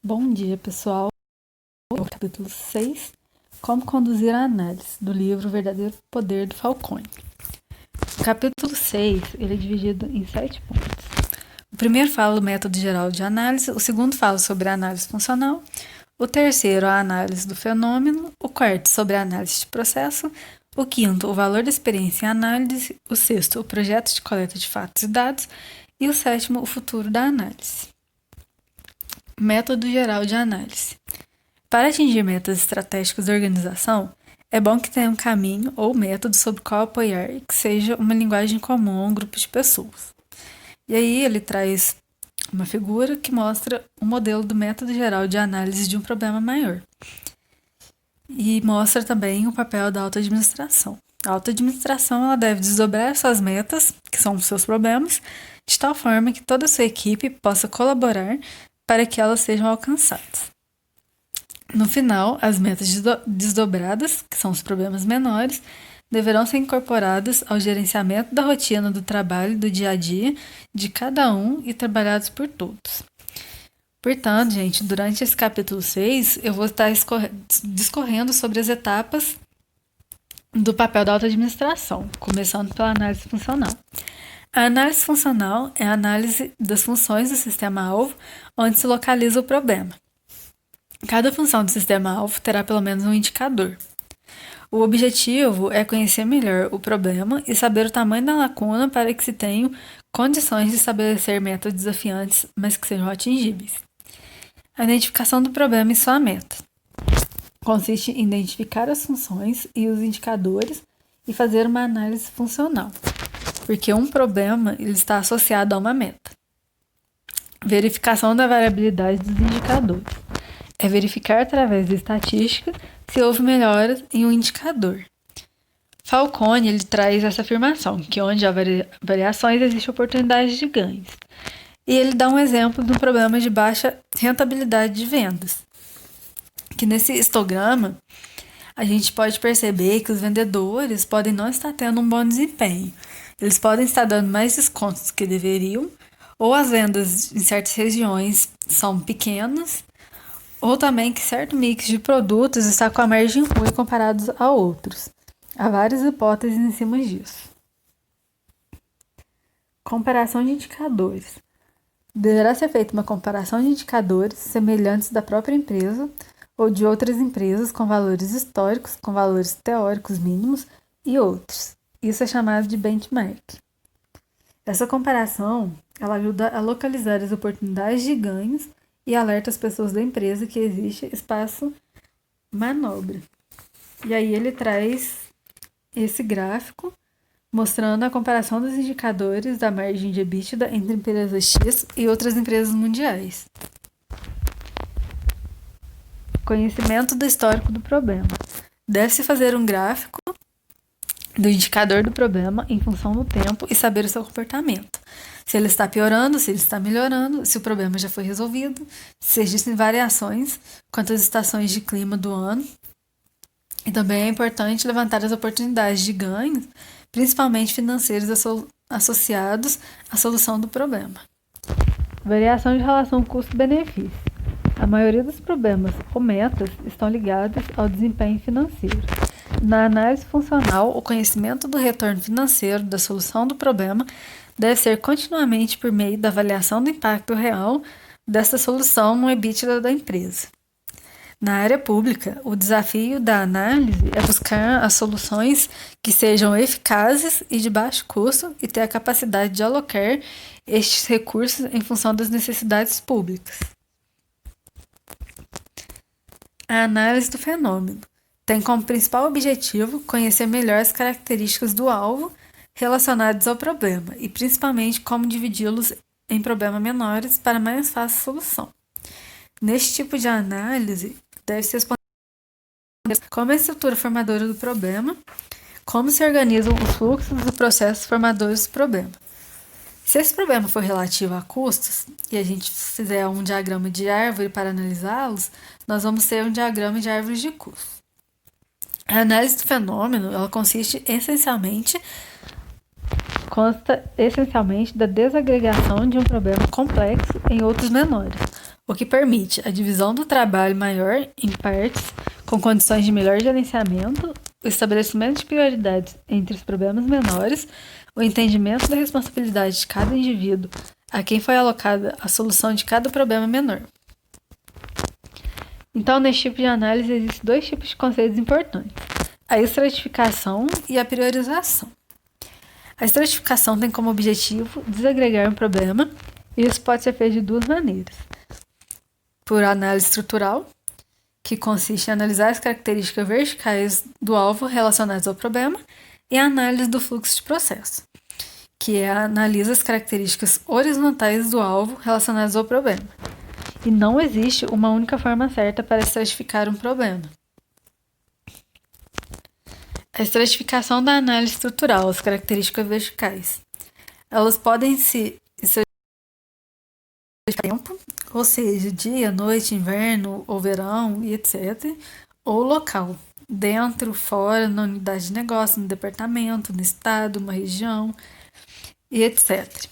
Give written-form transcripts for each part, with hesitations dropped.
Bom dia, pessoal. O capítulo 6, Como conduzir a análise, do livro O Verdadeiro Poder do Falcone. O capítulo 6 ele é dividido em 7 pontos. O primeiro fala do método geral de análise, o segundo fala sobre a análise funcional, o terceiro a análise do fenômeno, o quarto sobre a análise de processo, o quinto o valor da experiência em análise, o sexto o projeto de coleta de fatos e dados e o sétimo o futuro da análise. Método geral de análise. Para atingir metas estratégicas da organização, é bom que tenha um caminho ou método sobre qual apoiar e que seja uma linguagem comum a um grupo de pessoas. E aí ele traz uma figura que mostra o modelo do método geral de análise de um problema maior. E mostra também o papel da auto-administração. A auto-administração ela deve desdobrar suas metas, que são os seus problemas, de tal forma que toda a sua equipe possa colaborar para que elas sejam alcançadas. No final, as metas desdobradas, que são os problemas menores, deverão ser incorporadas ao gerenciamento da rotina do trabalho do dia a dia de cada um e trabalhados por todos. Portanto, gente, durante esse capítulo 6, eu vou estar discorrendo sobre as etapas do papel da auto-administração, começando pela análise funcional. A análise funcional é a análise das funções do sistema-alvo onde se localiza o problema. Cada função do sistema-alvo terá pelo menos um indicador. O objetivo é conhecer melhor o problema e saber o tamanho da lacuna para que se tenham condições de estabelecer metas desafiantes, mas que sejam atingíveis. A identificação do problema e sua meta consiste em identificar as funções e os indicadores e fazer uma análise funcional, porque um problema ele está associado a uma meta. Verificação da variabilidade dos indicadores. É verificar através da estatística se houve melhoras em um indicador. Falcone ele traz essa afirmação, que onde há variações existe oportunidade de ganhos. E ele dá um exemplo de um problema de baixa rentabilidade de vendas. Que nesse histograma, a gente pode perceber que os vendedores podem não estar tendo um bom desempenho. Eles podem estar dando mais descontos do que deveriam, ou as vendas em certas regiões são pequenas, ou também que certo mix de produtos está com a margem ruim comparados a outros. Há várias hipóteses em cima disso. Comparação de indicadores. Deverá ser feita uma comparação de indicadores semelhantes da própria empresa ou de outras empresas com valores históricos, com valores teóricos mínimos e outros. Isso é chamado de benchmark. Essa comparação ela ajuda a localizar as oportunidades de ganhos e alerta as pessoas da empresa que existe espaço manobra. E aí ele traz esse gráfico mostrando a comparação dos indicadores da margem de EBITDA entre empresas X e outras empresas mundiais. Conhecimento do histórico do problema. Deve-se fazer um gráfico do indicador do problema em função do tempo e saber o seu comportamento. Se ele está piorando, se ele está melhorando, se o problema já foi resolvido, se existem variações quanto às estações de clima do ano. E também é importante levantar as oportunidades de ganho, principalmente financeiros associados à solução do problema. Variação de relação custo-benefício. A maioria dos problemas ou metas estão ligados ao desempenho financeiro. Na análise funcional, o conhecimento do retorno financeiro da solução do problema deve ser continuamente por meio da avaliação do impacto real desta solução no EBITDA da empresa. Na área pública, o desafio da análise é buscar as soluções que sejam eficazes e de baixo custo e ter a capacidade de alocar estes recursos em função das necessidades públicas. A análise do fenômeno tem como principal objetivo conhecer melhor as características do alvo relacionados ao problema e principalmente como dividi-los em problemas menores para mais fácil solução. Neste tipo de análise, deve-se responder como é a estrutura formadora do problema, como se organizam os fluxos e processos formadores do problema. Se esse problema for relativo a custos, e a gente fizer um diagrama de árvore para analisá-los, nós vamos ter um diagrama de árvores de custos. A análise do fenômeno ela consta essencialmente da desagregação de um problema complexo em outros menores. o que permite a divisão do trabalho maior em partes, com condições de melhor gerenciamento, o estabelecimento de prioridades entre os problemas menores, o entendimento da responsabilidade de cada indivíduo a quem foi alocada a solução de cada problema menor. Então, neste tipo de análise, existem dois tipos de conceitos importantes: a estratificação e a priorização. A estratificação tem como objetivo desagregar um problema, e isso pode ser feito de duas maneiras: por análise estrutural, que consiste em analisar as características verticais do alvo relacionadas ao problema, e a análise do fluxo de processo, que analisa as características horizontais do alvo relacionadas ao problema. E não existe uma única forma certa para estratificar um problema. A estratificação da análise estrutural, as características verticais. Elas podem se estratificar tempo, ou seja, dia, noite, inverno ou verão, e etc. Ou local, dentro, fora, na unidade de negócio, no departamento, no estado, uma região, e etc.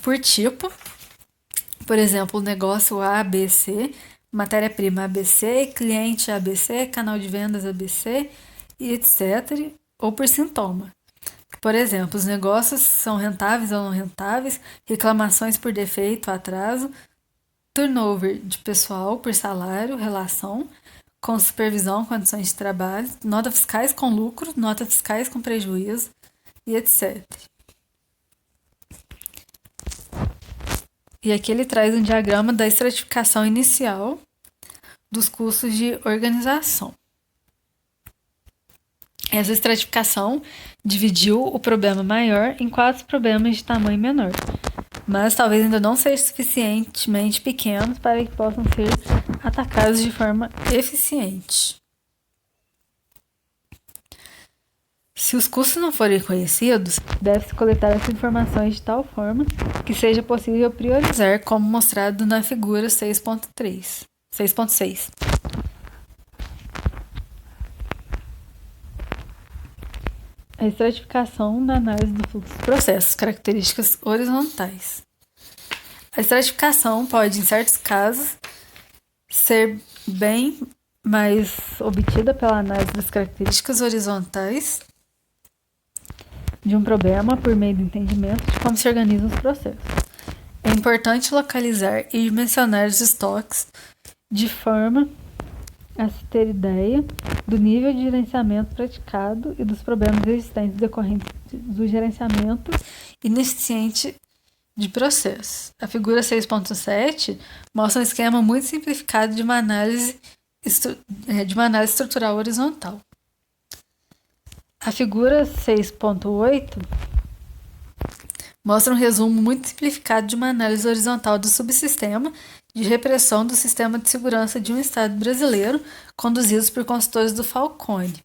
Por tipo, por exemplo, negócio A, B, C, matéria-prima ABC, cliente ABC, canal de vendas ABC, e etc. Ou por sintoma. Por exemplo, os negócios são rentáveis ou não rentáveis, reclamações por defeito, atraso, turnover de pessoal por salário, relação com supervisão, condições de trabalho, notas fiscais com lucro, notas fiscais com prejuízo, e etc. E aqui ele traz um diagrama da estratificação inicial dos custos de organização. Essa estratificação dividiu o problema maior em 4 problemas de tamanho menor, mas talvez ainda não sejam suficientemente pequenos para que possam ser atacados de forma eficiente. Se os custos não forem conhecidos, deve-se coletar essas informações de tal forma que seja possível priorizar, como mostrado na figura 6.6. A estratificação da análise do fluxo de processos, características horizontais. A estratificação pode, em certos casos, ser bem mais obtida pela análise das características horizontais de um problema por meio do entendimento de como se organizam os processos. É importante localizar e dimensionar os estoques de forma a se ter ideia do nível de gerenciamento praticado e dos problemas existentes decorrentes do gerenciamento ineficiente de processos. A figura 6.7 mostra um esquema muito simplificado de uma análise estrutural horizontal. A figura 6.8 mostra um resumo muito simplificado de uma análise horizontal do subsistema de repressão do sistema de segurança de um Estado brasileiro, conduzidos por consultores do Falcone.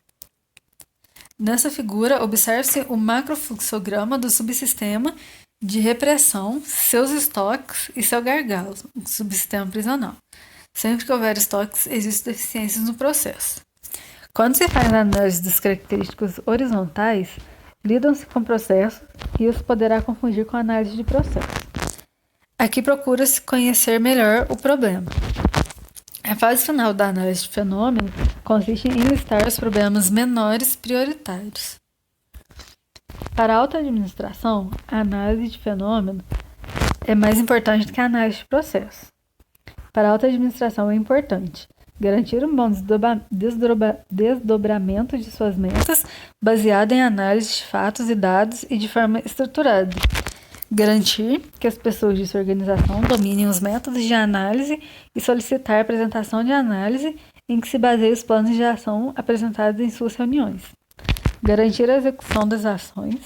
Nessa figura, observe-se o macrofluxograma do subsistema de repressão, seus estoques e seu gargalo, o subsistema prisional. Sempre que houver estoques, existem deficiências no processo. Quando se faz a análise das características horizontais, lidam-se com processos e isso poderá confundir com a análise de processos. Aqui procura-se conhecer melhor o problema. A fase final da análise de fenômeno consiste em listar os problemas menores prioritários. Para a alta administração, a análise de fenômeno é mais importante do que a análise de processo. Para a alta administração é importante garantir um bom desdobramento de suas metas baseado em análise de fatos e dados e de forma estruturada. Garantir que as pessoas de sua organização dominem os métodos de análise e solicitar a apresentação de análise em que se baseiam os planos de ação apresentados em suas reuniões. Garantir a execução das ações.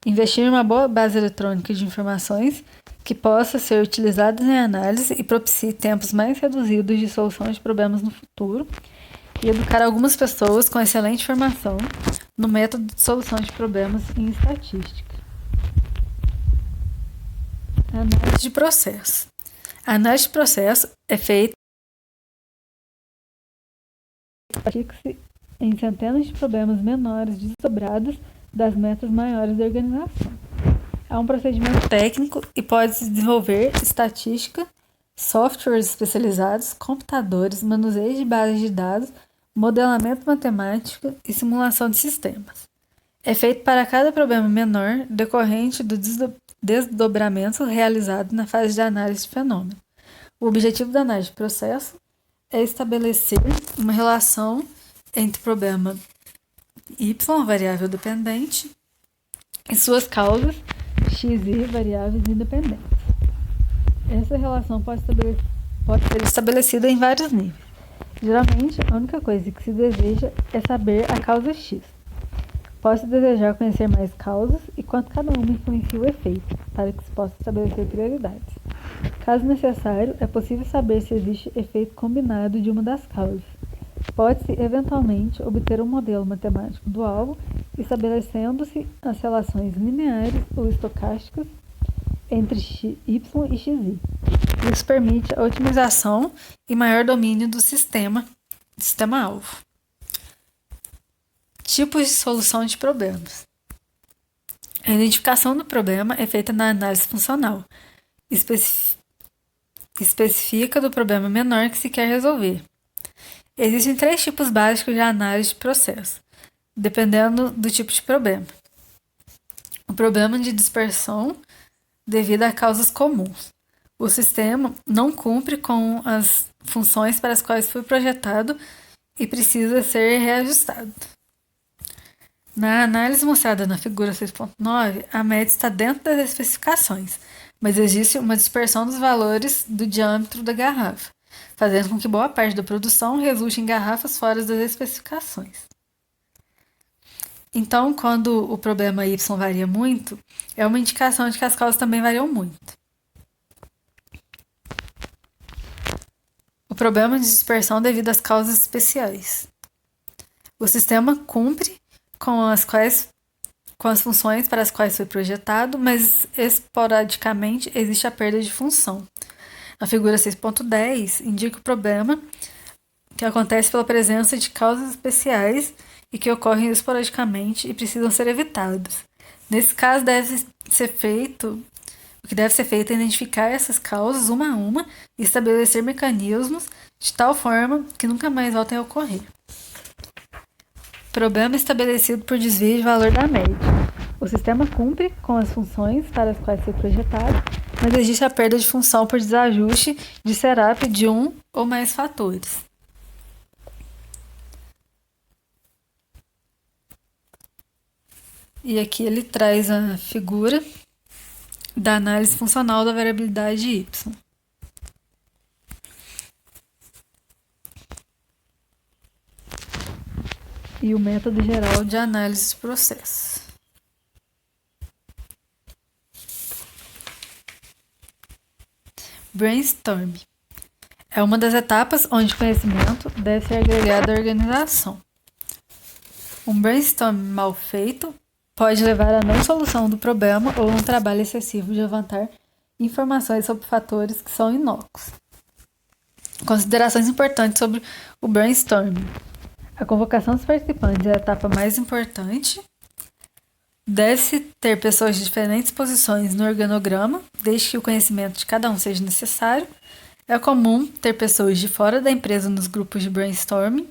Investir em uma boa base eletrônica de informações que possa ser utilizada em análise e propicie tempos mais reduzidos de solução de problemas no futuro. E educar algumas pessoas com excelente formação no método de solução de problemas em estatística. Análise de processo. A análise de processo é feita em centenas de problemas menores desdobrados das metas maiores da organização. É um procedimento técnico e pode se desenvolver estatística softwares especializados, computadores, manuseio de bases de dados, modelamento matemático e simulação de sistemas. É feito para cada problema menor decorrente do desdobramento realizado na fase de análise de fenômeno. O objetivo da análise de processo é estabelecer uma relação entre o problema y, variável dependente, e suas causas x e variáveis independentes. Essa relação pode ser estabelecida em vários níveis. Geralmente, a única coisa que se deseja é saber a causa x. Pode-se desejar conhecer mais causas e quanto cada uma influencia o efeito, para que se possa estabelecer prioridades. Caso necessário, é possível saber se existe efeito combinado de uma das causas. Pode-se, eventualmente, obter um modelo matemático do alvo, estabelecendo-se as relações lineares ou estocásticas entre y e xi. Isso permite a otimização e maior domínio do sistema-alvo. Tipos de solução de problemas. A identificação do problema é feita na análise funcional. Especifica do problema menor que se quer resolver. Existem 3 tipos básicos de análise de processo, dependendo do tipo de problema. O problema de dispersão devido a causas comuns. O sistema não cumpre com as funções para as quais foi projetado e precisa ser reajustado. Na análise mostrada na figura 6.9, a média está dentro das especificações, mas existe uma dispersão dos valores do diâmetro da garrafa, fazendo com que boa parte da produção resulte em garrafas fora das especificações. Então, quando o problema y varia muito, é uma indicação de que as causas também variam muito. O problema de dispersão devido às causas especiais. O sistema cumpre com as funções para as quais foi projetado, mas esporadicamente existe a perda de função. A figura 6.10 indica o problema que acontece pela presença de causas especiais e que ocorrem esporadicamente e precisam ser evitadas. Nesse caso, o que deve ser feito é identificar essas causas uma a uma e estabelecer mecanismos de tal forma que nunca mais voltem a ocorrer. Problema estabelecido por desvio de valor da média. O sistema cumpre com as funções para as quais foi projetado, mas existe a perda de função por desajuste de setup de um ou mais fatores. E aqui ele traz a figura da análise funcional da variabilidade y. E o método geral de análise de processo. Brainstorm. É uma das etapas onde o conhecimento deve ser agregado à organização. Um brainstorm mal feito pode levar à não solução do problema ou a um trabalho excessivo de levantar informações sobre fatores que são inócuos. Considerações importantes sobre o brainstorming. A convocação dos participantes é a etapa mais importante. Deve-se ter pessoas de diferentes posições no organograma, desde que o conhecimento de cada um seja necessário. É comum ter pessoas de fora da empresa nos grupos de brainstorming.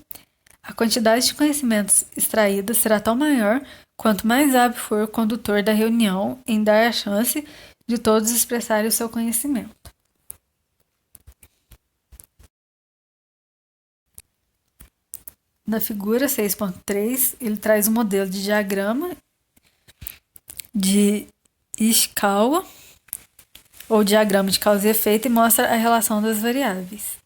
A quantidade de conhecimentos extraída será tão maior quanto mais hábil for o condutor da reunião em dar a chance de todos expressarem o seu conhecimento. Na figura 6.3, ele traz um modelo de diagrama de Ishikawa, ou diagrama de causa e efeito, e mostra a relação das variáveis.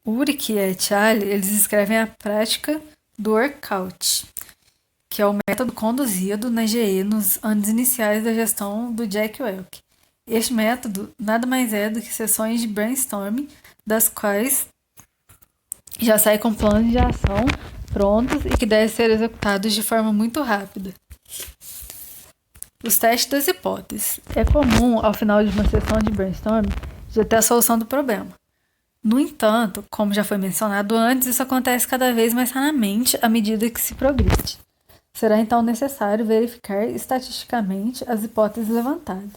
Ulrich et al. Eles escrevem a prática do workout, que é o método conduzido na GE nos anos iniciais da gestão do Jack Welch. Este método nada mais é do que sessões de brainstorming, das quais já sai com planos de ação prontos e que devem ser executados de forma muito rápida. Os testes das hipóteses. É comum, ao final de uma sessão de brainstorming, já ter a solução do problema. No entanto, como já foi mencionado antes, isso acontece cada vez mais raramente à medida que se progride. Será então necessário verificar estatisticamente as hipóteses levantadas.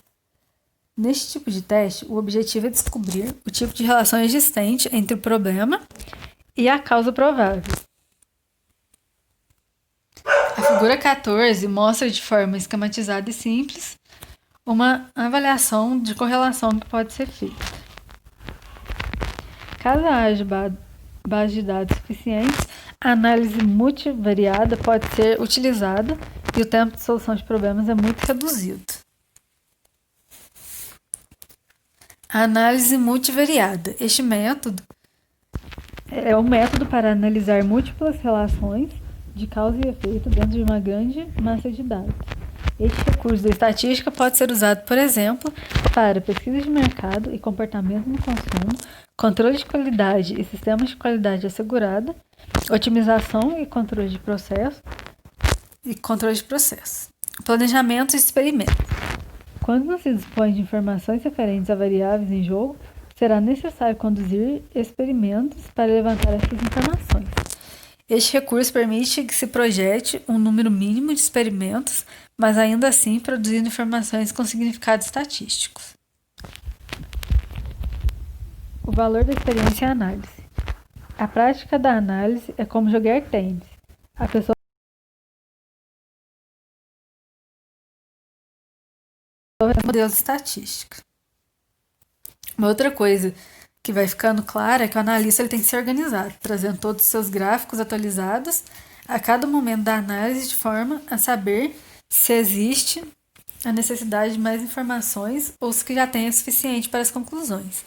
Neste tipo de teste, o objetivo é descobrir o tipo de relação existente entre o problema e a causa provável. A figura 14 mostra de forma esquematizada e simples uma avaliação de correlação que pode ser feita. Caso haja base de dados suficientes, a análise multivariada pode ser utilizada e o tempo de solução de problemas é muito reduzido. A análise multivariada. Este método é um método para analisar múltiplas relações de causa e efeito dentro de uma grande massa de dados. Este recurso da estatística pode ser usado, por exemplo, para pesquisa de mercado e comportamento no consumo, controle de qualidade e sistemas de qualidade assegurada, otimização e controle de processo planejamento e experimentos. Quando não se dispõe de informações referentes a variáveis em jogo, será necessário conduzir experimentos para levantar essas informações. Este recurso permite que se projete um número mínimo de experimentos, mas ainda assim produzindo informações com significado estatístico. O valor da experiência e análise. A prática da análise é como jogar tênis. A pessoa modelos estatísticos. Uma outra coisa que vai ficando clara é que o analista ele tem que ser organizado, trazendo todos os seus gráficos atualizados a cada momento da análise, de forma a saber se existe a necessidade de mais informações ou se já tem o suficiente para as conclusões.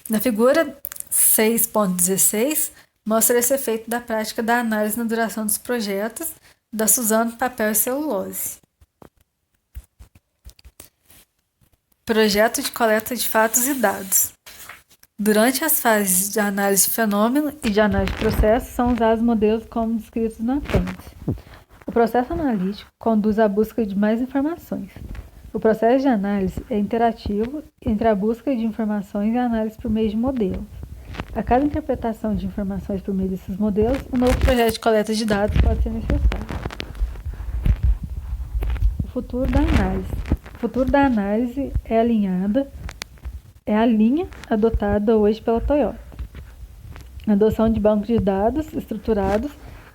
Na figura 6.16, mostra esse efeito da prática da análise na duração dos projetos da Suzano Papel e Celulose. Projeto de coleta de fatos e dados. Durante as fases de análise de fenômeno e de análise de processo, são usados modelos como descritos na frente. O processo analítico conduz à busca de mais informações. O processo de análise é interativo entre a busca de informações e a análise por meio de modelos. A cada interpretação de informações por meio desses modelos, um novo projeto de coleta de dados pode ser necessário. O futuro da análise. O futuro da análise é a linha adotada hoje pela Toyota. A adoção de bancos de dados estruturados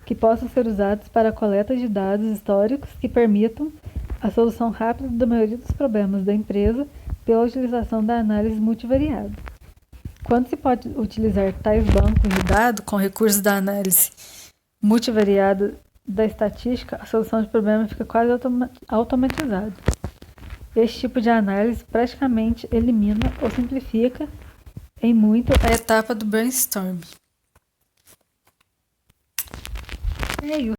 que possam ser usados para a coleta de dados históricos que permitam a solução rápida da maioria dos problemas da empresa pela utilização da análise multivariada. Quando se pode utilizar tais bancos de dados com recursos da análise multivariada da estatística, a solução de problemas fica quase automatizada. Este tipo de análise praticamente elimina ou simplifica em muito a etapa do brainstorming. É isso.